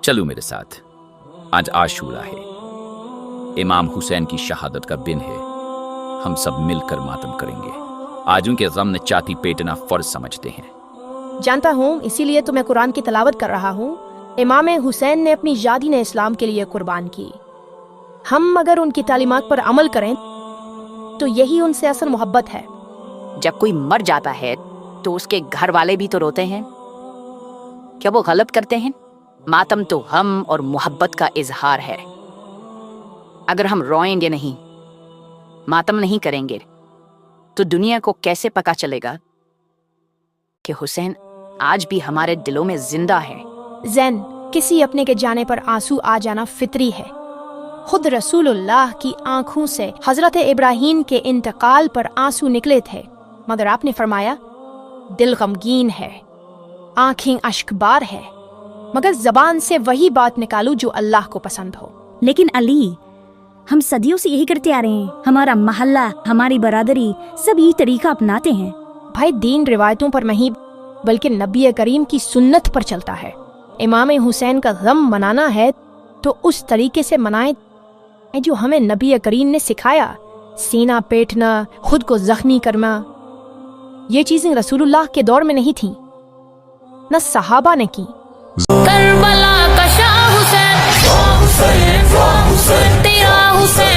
چلو میرے ساتھ، آج عاشورہ ہے، امام حسین کی شہادت کا دن ہے، ہم سب مل کر ماتم کریں گے۔ آج ان کے غم نے چھاتی پیٹنا فرض سمجھتے ہیں۔ جانتا ہوں، اسی لیے تو میں قرآن کی تلاوت کر رہا ہوں۔ امام حسین نے اپنی جان اسلام کے لیے قربان کی۔ ہم اگر ان کی تعلیمات پر عمل کریں تو یہی ان سے اصل محبت ہے۔ جب کوئی مر جاتا ہے تو اس کے گھر والے بھی تو روتے ہیں، کیا وہ غلط کرتے ہیں؟ ماتم تو غم اور محبت کا اظہار ہے۔ اگر ہم روئیں گے نہیں، ماتم نہیں کریں گے، تو دنیا کو کیسے پتہ چلے گا کہ حسین آج بھی ہمارے دلوں میں زندہ ہے؟ زین، کسی اپنے کے جانے پر آنسو آ جانا فطری ہے۔ خود رسول اللہ کی آنکھوں سے حضرت ابراہیم کے انتقال پر آنسو نکلے تھے، مگر آپ نے فرمایا دل غمگین ہے، آنکھیں اشکبار ہے، مگر زبان سے وہی بات نکالو جو اللہ کو پسند ہو۔ لیکن علی، ہم صدیوں سے یہی کرتے آ رہے ہیں، ہمارا محلہ، ہماری برادری سب یہی طریقہ اپناتے ہیں۔ بھائی، دین روایتوں پر نہیں بلکہ نبی کریم کی سنت پر چلتا ہے۔ امام حسین کا غم منانا ہے تو اس طریقے سے منائیں جو ہمیں نبی کریم نے سکھایا۔ سینہ پیٹنا، خود کو زخمی کرنا، یہ چیزیں رسول اللہ کے دور میں نہیں تھیں، نہ صحابہ نے کی۔ کربلا کا شاہ حسین، تیرا حسین